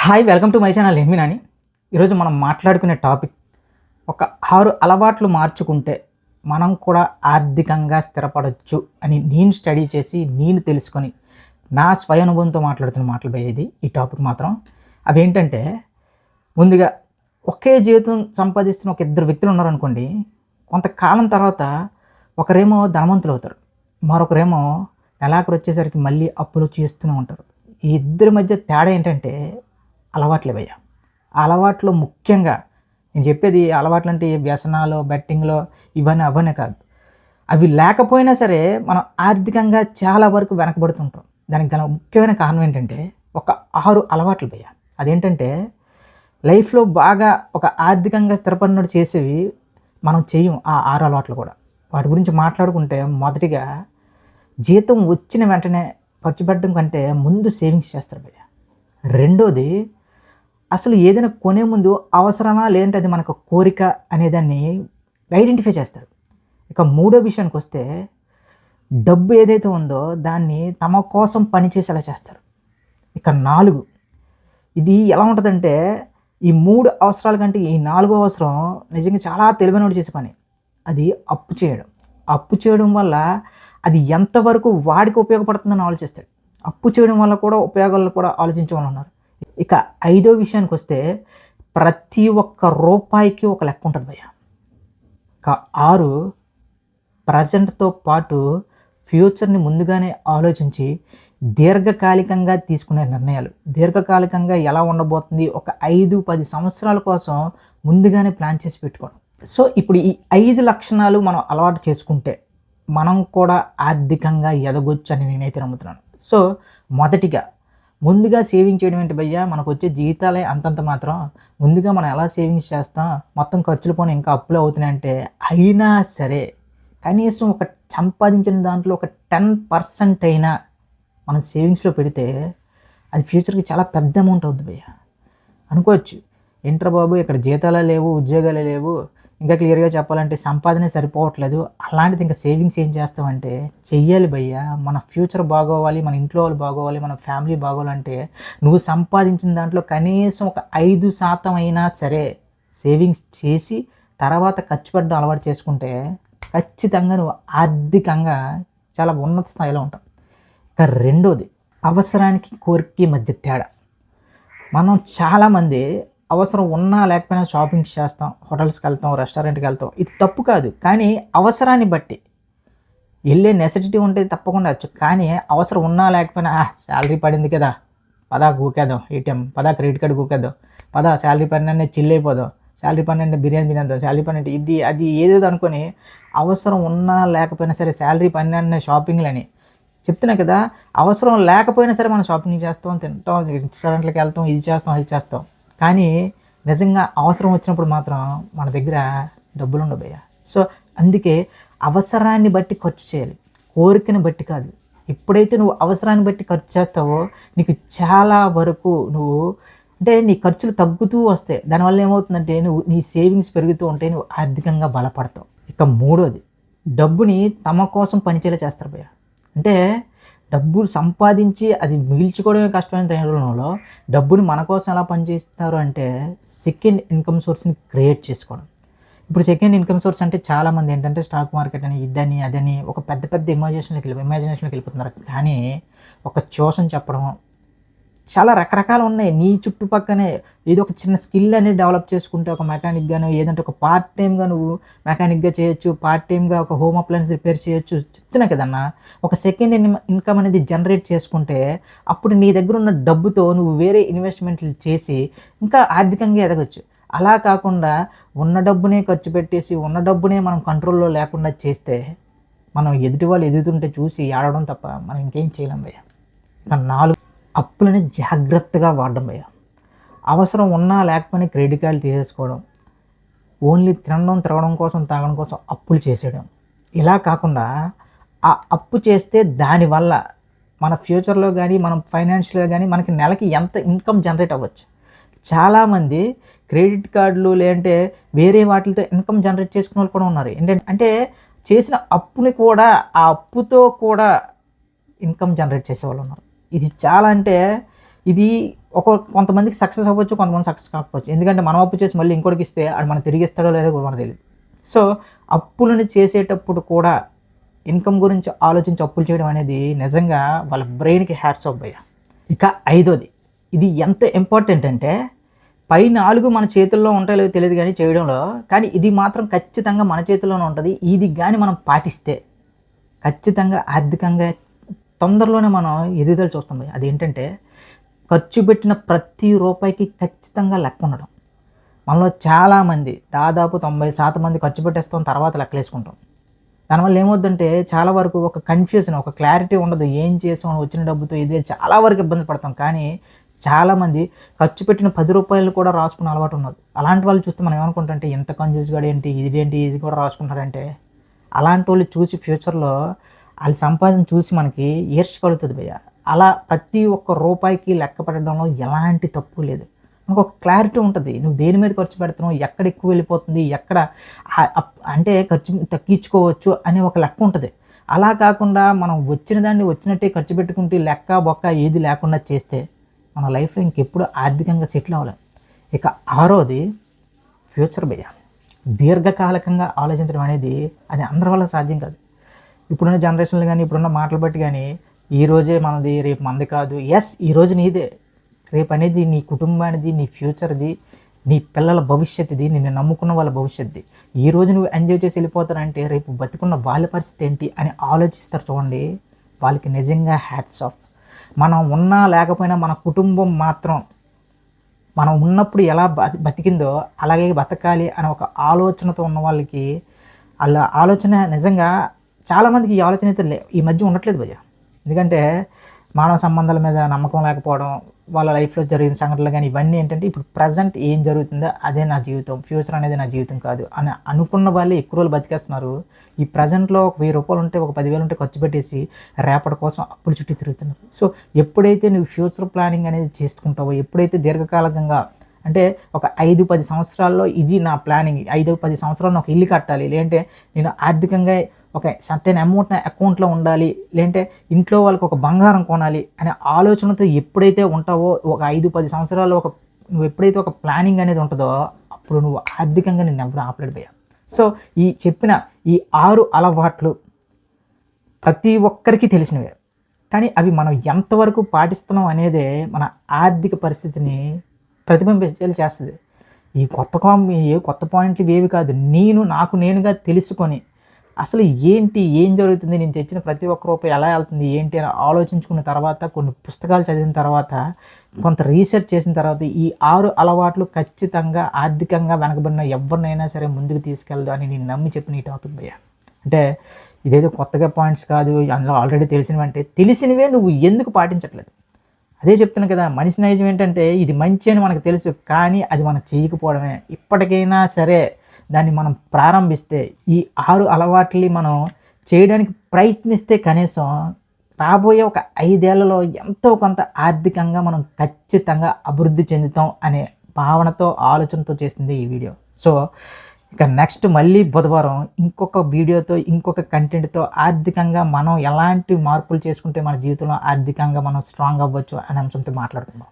Hi, welcome to my channel. నేను మీ నాని. ఈరోజు మనం మాట్లాడుకునే టాపిక్, ఒక 6 అలవాట్లు మార్చుకుంటే మనం కూడా ఆర్థికంగా స్థిరపడొచ్చు అని నేను స్టడీ చేసి, నేను తెలుసుకొని, నా స్వయ అనుభవంతో మాట్లాడుతున్న మాటలు ఇది ఈ టాపిక్ మాత్రం. అవేంటంటే, ముందుగా ఒకే జీవితం సంపాదిస్తున్న ఒక ఇద్దరు వ్యక్తులు ఉన్నారనుకోండి. కొంతకాలం తర్వాత ఒకరేమో ధనవంతులు అవుతారు, మరొకరేమో నెలాఖరు వచ్చేసరికి మళ్ళీ అప్పులు చేస్తూనే ఉంటారు. ఈ ఇద్దరి మధ్య తేడా ఏంటంటే అలవాట్లే భయ్య. ఆ అలవాట్లో ముఖ్యంగా నేను చెప్పేది, అలవాట్లు అంటే వ్యసనాలు, బెట్టింగ్లో ఇవన్నీ అవన్నీ కాదు. అవి లేకపోయినా సరే మనం ఆర్థికంగా చాలా వరకు వెనకబడుతుంటాం. దానికి గల ముఖ్యమైన కారణం ఏంటంటే ఒక 6 అలవాట్లు భయ్య. అదేంటంటే లైఫ్లో బాగా ఒక ఆర్థికంగా స్థిరపడినట్టు చేసేవి మనం చెయ్యం. ఆ 6 అలవాట్లు కూడా వాటి గురించి మాట్లాడుకుంటే, మొదటిగా జీతం వచ్చిన వెంటనే ఖర్చు పెట్టడం కంటే ముందు సేవింగ్స్ చేస్తారు భయ్య. రెండోది, అసలు ఏదైనా కొనే ముందు అవసరమా లేదంటే అది మనకు కోరిక అనేదాన్ని ఐడెంటిఫై చేస్తారు. ఇక మూడో విషయానికి వస్తే, డబ్బు ఏదైతే ఉందో దాన్ని తమ కోసం పనిచేసేలా చేస్తారు. ఇక 4, ఇది ఎలా ఉంటుందంటే, ఈ 3 అవసరాల కంటే ఈ 4వ అవసరం నిజంగా చాలా తెలివైనోడు చేసే పని. అది అప్పు చేయడం. అప్పు చేయడం వల్ల అది ఎంతవరకు వాడికి ఉపయోగపడుతుందని ఆలోచిస్తాడు. అప్పు చేయడం వల్ల కూడా ఉపయోగాలను కూడా ఆలోచించే వాళ్ళు ఉన్నారు. ఇక 5వ విషయానికి వస్తే, ప్రతి ఒక్క రూపాయికి ఒక లెక్క ఉంటుంది భయ్య. ఇక 6, ప్రజెంట్తో పాటు ఫ్యూచర్ని ముందుగానే ఆలోచించి దీర్ఘకాలికంగా తీసుకునే నిర్ణయాలు. దీర్ఘకాలికంగా ఎలా ఉండబోతుంది, ఒక 5-10 సంవత్సరాల కోసం ముందుగానే ప్లాన్ చేసి పెట్టుకోవడం. సో ఇప్పుడు ఈ 5 లక్షణాలు మనం అలవాటు చేసుకుంటే మనం కూడా ఆర్థికంగా ఎదగొచ్చు అని నేనైతే నమ్ముతున్నాను. సో మొదటిగా, ముందుగా సేవింగ్ చేయడం ఏంటి భయ్య, మనకు వచ్చే జీతాలే అంతంత మాత్రం. ముందుగా మనం ఎలా సేవింగ్స్ చేస్తాం, మొత్తం ఖర్చులు పోనీ ఇంకా అప్పులు అవుతున్నాయంటే, అయినా సరే కనీసం ఒక సంపాదించిన దాంట్లో ఒక 10% అయినా మనం సేవింగ్స్లో పెడితే అది ఫ్యూచర్కి చాలా పెద్ద అమౌంట్ అవుద్ది భయ్య. అనుకోవచ్చు, ఏంట్రా బాబు ఇక్కడ జీతాలే లేవు, ఉద్యోగాలే లేవు, ఇంకా క్లియర్గా చెప్పాలంటే సంపాదనే సరిపోవట్లేదు, అలాంటిది ఇంకా సేవింగ్స్ ఏం చేస్తామంటే, చెయ్యాలి భయ్య. మన ఫ్యూచర్ బాగోవాలి, మన ఇంట్లో వాళ్ళు బాగోవాలి, మన ఫ్యామిలీ బాగోవాలంటే నువ్వు సంపాదించిన దాంట్లో కనీసం ఒక 5% అయినా సరే సేవింగ్స్ చేసి తర్వాత ఖర్చు పెట్టడం అలవాటు చేసుకుంటే ఖచ్చితంగా నువ్వు ఆర్థికంగా చాలా ఉన్నత స్థాయిలో ఉంటావు. ఇక రెండోది, అవసరానికి కోరికకి మధ్య తేడా. మనం చాలామంది అవసరం ఉన్నా లేకపోయినా షాపింగ్స్ చేస్తాం, హోటల్స్కి వెళ్తాం, రెస్టారెంట్కి వెళ్తాం. ఇది తప్పు కాదు, కానీ అవసరాన్ని బట్టి వెళ్ళే నెసెసిటీ ఉంటే తప్పకుండా వచ్చు. కానీ అవసరం ఉన్నా లేకపోయినా శాలరీ పడింది కదా, పదా కూకేద్దాం ఏటీఎం, పదా క్రెడిట్ కార్డు కూకేద్దాం, పదా శాలరీ పడిన చిల్ అయిపోదాం, శాలరీ పడిన బిర్యానీ తినేద్దాం, శాలరీ పడిన ఇది అది ఏదేదో అనుకొని, అవసరం ఉన్నా లేకపోయినా సరే శాలరీ పడిన షాపింగ్లని చెప్తున్నా కదా. అవసరం లేకపోయినా సరే మనం షాపింగ్ చేస్తాం, తింటాం, రెస్టారెంట్లకు వెళ్తాం, ఇది చేస్తాం, అది చేస్తాం. కానీ నిజంగా అవసరం వచ్చినప్పుడు మాత్రం మన దగ్గర డబ్బులు ఉండవు భయ్య. సో అందుకే అవసరాన్ని బట్టి ఖర్చు చేయాలి, కోరికని బట్టి కాదు. ఎప్పుడైతే నువ్వు అవసరాన్ని బట్టి ఖర్చు చేస్తావో నీకు చాలా వరకు అంటే నీ ఖర్చులు తగ్గుతూ వస్తాయి. దానివల్ల ఏమవుతుందంటే నీ సేవింగ్స్ పెరుగుతూ ఉంటే నువ్వు ఆర్థికంగా బలపడతావు. ఇక మూడోది, డబ్బుని తమ కోసం పనిచేలా చేస్తారు భయ్య. అంటే డబ్బులు సంపాదించి అది మిగిల్చుకోవడమే కష్టమైన టైంలో డబ్బుని మన కోసం ఎలా పనిచేస్తారు అంటే, సెకండ్ ఇన్కమ్ సోర్స్ని క్రియేట్ చేసుకోవడం. ఇప్పుడు సెకండ్ ఇన్కమ్ సోర్స్ అంటే చాలామంది ఏంటంటే స్టాక్ మార్కెట్ అని, ఇదని అదని ఒక పెద్ద పెద్ద ఇమాజినేషన్లోకి వెళ్ళిపోతున్నారు. కానీ ఒక ట్యూషన్ చెప్పడం, చాలా రకరకాలు ఉన్నాయి. నీ చుట్టుపక్కనే ఏదో ఒక చిన్న స్కిల్ అనేది డెవలప్ చేసుకుంటే, ఒక మెకానిక్గాను ఏదంటే ఒక పార్ట్ టైమ్గా నువ్వు మెకానిక్గా చేయొచ్చు, పార్ట్ టైమ్గా ఒక హోమ్ అప్లయన్స్ రిపేర్ చేయొచ్చు. చెప్తున్నా కదన్నా, ఒక సెకండ్ ఇన్కమ్ అనేది జనరేట్ చేసుకుంటే అప్పుడు నీ దగ్గర ఉన్న డబ్బుతో నువ్వు వేరే ఇన్వెస్ట్మెంట్లు చేసి ఇంకా ఆర్థికంగా ఎదగచ్చు. అలా కాకుండా ఉన్న డబ్బునే ఖర్చు పెట్టేసి ఉన్న డబ్బునే మనం కంట్రోల్లో లేకుండా చేస్తే మనం ఎదుటి వాళ్ళు ఎదుగుతుంటే చూసి ఏడవడం తప్ప మనం ఇంకేం చేయలేం భయ్య. ఇక 4, అప్పులని జాగ్రత్తగా వాడడం భయ్య. అవసరం ఉన్నా లేకపోయినా క్రెడిట్ కార్డులు తీసేసుకోవడం, ఓన్లీ తినడం, తిరగడం కోసం, తాగడం కోసం అప్పులు చేసేయడం. ఇలా కాకుండా ఆ అప్పు చేస్తే దానివల్ల మన ఫ్యూచర్లో కానీ మనం ఫైనాన్షియల్గా కానీ మనకి నెలకి ఎంత ఇన్కమ్ జనరేట్ అవ్వచ్చు. చాలామంది క్రెడిట్ కార్డులు లేదంటే వేరే వాటితో ఇన్కమ్ జనరేట్ చేసుకునే వాళ్ళు కూడా ఉన్నారు. ఏంటంటే చేసిన అప్పుని కూడా ఆ అప్పుతో కూడా ఇన్కమ్ జనరేట్ చేసేవాళ్ళు ఉన్నారు. ఇది చాలా అంటే ఇది కొంతమందికి సక్సెస్ అవ్వచ్చు, కొంతమంది సక్సెస్ కాకపోవచ్చు. ఎందుకంటే మనం అప్పు చేసి మళ్ళీ ఇంకోటికి ఇస్తే ఆడు మనకు తిరిగి ఇస్తాడో లేదో కూడా మనకు తెలియదు. సో అప్పులను చేసేటప్పుడు కూడా ఇన్కమ్ గురించి ఆలోచించి అప్పులు చేయడం అనేది నిజంగా వాళ్ళ బ్రెయిన్కి హ్యాట్స్ ఆఫ్ భయ్య. ఇక ఐదోది, ఇది ఎంత ఇంపార్టెంట్ అంటే పై 4 మన చేతుల్లో ఉంటాయో లేదో తెలియదు కానీ చేయడంలో, కానీ ఇది మాత్రం ఖచ్చితంగా మన చేతుల్లోనే ఉంటుంది. ఇది కానీ మనం పాటిస్తే ఖచ్చితంగా ఆర్థికంగా తొందరలోనే మనం ఎదుగుదల చూస్తాం భయ్య. అదేంటంటే ఖర్చు పెట్టిన ప్రతి రూపాయికి ఖచ్చితంగా లెక్క ఉండడం. మనలో చాలామంది దాదాపు 90% మంది ఖర్చు పెట్టేస్తాం, తర్వాత లెక్కలేసుకుంటాం. దానివల్ల ఏమవుద్దంటే చాలా వరకు ఒక కన్ఫ్యూజన్, ఒక క్లారిటీ ఉండదు. ఏం చేసాం వచ్చిన డబ్బుతో, ఇదే చాలా వరకు ఇబ్బంది పడతాం. కానీ చాలామంది ఖర్చు పెట్టిన 10 రూపాయలు కూడా రాసుకునే అలవాటు ఉన్నది. అలాంటి వాళ్ళు చూస్తే మనం ఏమనుకుంటామంటే ఎంత కంజూస్గా ఏంటి, ఇదేంటి ఇది కూడా రాసుకుంటారంటే, అలాంటి వాళ్ళు చూసి ఫ్యూచర్లో వాళ్ళ సంపాదన చూసి మనకి ఈర్ష్య కలుగుతుంది భయ్య. అలా ప్రతి ఒక్క రూపాయికి లెక్క పెట్టడంలో ఎలాంటి తప్పు లేదు. మనకు ఒక క్లారిటీ ఉంటుంది. నువ్వు దేని మీద ఖర్చు పెడుతున్నావు, ఎక్కడ ఎక్కువ వెళ్ళిపోతుంది, ఎక్కడ అంటే ఖర్చు తగ్గించుకోవచ్చు అనే ఒక లెక్క ఉంటుంది. అలా కాకుండా మనం వచ్చిన దాన్ని వచ్చినట్టే ఖర్చు పెట్టుకుంటే లెక్క బొక్క ఏది లేకుండా చేస్తే మన లైఫ్లో ఇంకెప్పుడు ఆర్థికంగా సెటిల్ అవ్వలేం. ఇక ఆరోది ఫ్యూచర్ భయ్య. దీర్ఘకాలికంగా ఆలోచించడం అనేది అది అందరి వల్ల సాధ్యం కాదు. ఇప్పుడున్న జనరేషన్లు కానీ ఇప్పుడున్న మాటలు బట్టి కానీ ఈరోజే మనది రేపు మనది కాదు. ఎస్, ఈరోజు నీదే, రేపు అనేది నీ కుటుంబానిది, నీ ఫ్యూచర్ది, నీ పిల్లల భవిష్యత్తుది, నిన్ను నమ్ముకున్న వాళ్ళ భవిష్యత్తుది. ఈరోజు నువ్వు ఎంజాయ్ చేసి వెళ్ళిపోతానంటే రేపు బతుకున్న వాళ్ళ పరిస్థితి ఏంటి అని ఆలోచిస్తారు చూడండి. వాళ్ళకి నిజంగా హ్యాట్స్ ఆఫ్. మనం ఉన్నా లేకపోయినా మన కుటుంబం మాత్రం మనం ఉన్నప్పుడు ఎలా బతికిందో అలాగే బతకాలి అనే ఒక ఆలోచనతో ఉన్న వాళ్ళకి అలా ఆలోచన నిజంగా చాలామందికి ఈ ఆలోచన అయితే ఈ మధ్య ఉండట్లేదు భయ్య. ఎందుకంటే మానవ సంబంధాల మీద నమ్మకం లేకపోవడం, వాళ్ళ లైఫ్లో జరిగిన సంఘటనలు కానీ ఇవన్నీ ఏంటంటే ఇప్పుడు ప్రజెంట్ ఏం జరుగుతుందో అదే నా జీవితం, ఫ్యూచర్ అనేది నా జీవితం కాదు అని అనుకున్న వాళ్ళే ఎక్కువ రోజులు బతికేస్తున్నారు. ఈ ప్రజెంట్లో ఒక 1000 రూపాయలు ఉంటే, ఒక 10,000 ఉంటే ఖర్చు పెట్టేసి రేపటి కోసం అప్పుల చుట్టూ తిరుగుతున్నారు. సో ఎప్పుడైతే నువ్వు ఫ్యూచర్ ప్లానింగ్ అనేది చేసుకుంటావో, ఎప్పుడైతే దీర్ఘకాలికంగా అంటే ఒక 5-10 సంవత్సరాల్లో ఇది నా ప్లానింగ్, 5-10 సంవత్సరాల్లో ఒక ఇల్లు కట్టాలి, లేదంటే నేను ఆర్థికంగా ఒక సర్టెన్ అమౌంట్ నా అకౌంట్లో ఉండాలి, లేదంటే ఇంట్లో వాళ్ళకి ఒక బంగారం కొనాలి అనే ఆలోచనతో ఎప్పుడైతే ఉంటావో, ఒక 5-10 సంవత్సరాల్లో నువ్వు ఎప్పుడైతే ఒక ప్లానింగ్ అనేది ఉంటుందో అప్పుడు నువ్వు ఆర్థికంగా నిన్ను ఎప్పుడు ఆపలేడు భయ్య. సో ఈ చెప్పిన ఈ 6 అలవాట్లు ప్రతి ఒక్కరికి తెలిసినవే, కానీ అవి మనం ఎంతవరకు పాటిస్తున్నాం అనేదే మన ఆర్థిక పరిస్థితిని ప్రతిబింబించేలా చేస్తుంది. ఈ కొత్త పాయింట్లు ఇవేవి కాదు. నాకు నేనుగా తెలుసుకొని అసలు ఏం జరుగుతుంది, నేను తెచ్చిన ప్రతి ఒక్క రూపాయి ఎలా వెళ్తుంది ఏంటి అని ఆలోచించుకున్న తర్వాత, కొన్ని పుస్తకాలు చదివిన తర్వాత, కొంత రీసెర్చ్ చేసిన తర్వాత ఈ 6 అలవాట్లు ఖచ్చితంగా ఆర్థికంగా వెనకబడిన ఎవరినైనా సరే ముందుకు తీసుకెళ్దు అని నేను నమ్మి చెప్పిన ఈ టాపిక్ భయ్య. అంటే ఇదేదో కొత్తగా పాయింట్స్ కాదు, అందులో ఆల్రెడీ తెలిసినవంటే తెలిసినవే నువ్వు ఎందుకు పాటించట్లేదు. అదే చెప్తున్నాను కదా, మనిషి నైజం ఏంటంటే ఇది మంచి అని మనకు తెలుసు, కానీ అది మనం చేయకపోవడమే. ఇప్పటికైనా సరే దాన్ని మనం ప్రారంభిస్తే, ఈ 6 అలవాట్లని మనం చేయడానికి ప్రయత్నిస్తే కనీసం రాబోయే ఒక 5 ఏళ్లలో ఎంతో కొంత ఆర్థికంగా మనం ఖచ్చితంగా అభివృద్ధి చెందుతాం అనే భావనతో, ఆలోచనతో చేసింది ఈ వీడియో. సో ఇక నెక్స్ట్ మళ్ళీ బుధవారం ఇంకొక వీడియోతో, ఇంకొక కంటెంట్తో ఆర్థికంగా మనం ఎలాంటి మార్పులు చేసుకుంటే మన జీవితంలో ఆర్థికంగా మనం స్ట్రాంగ్ అవ్వచ్చు అనే అంశంతో మాట్లాడుకుందాం.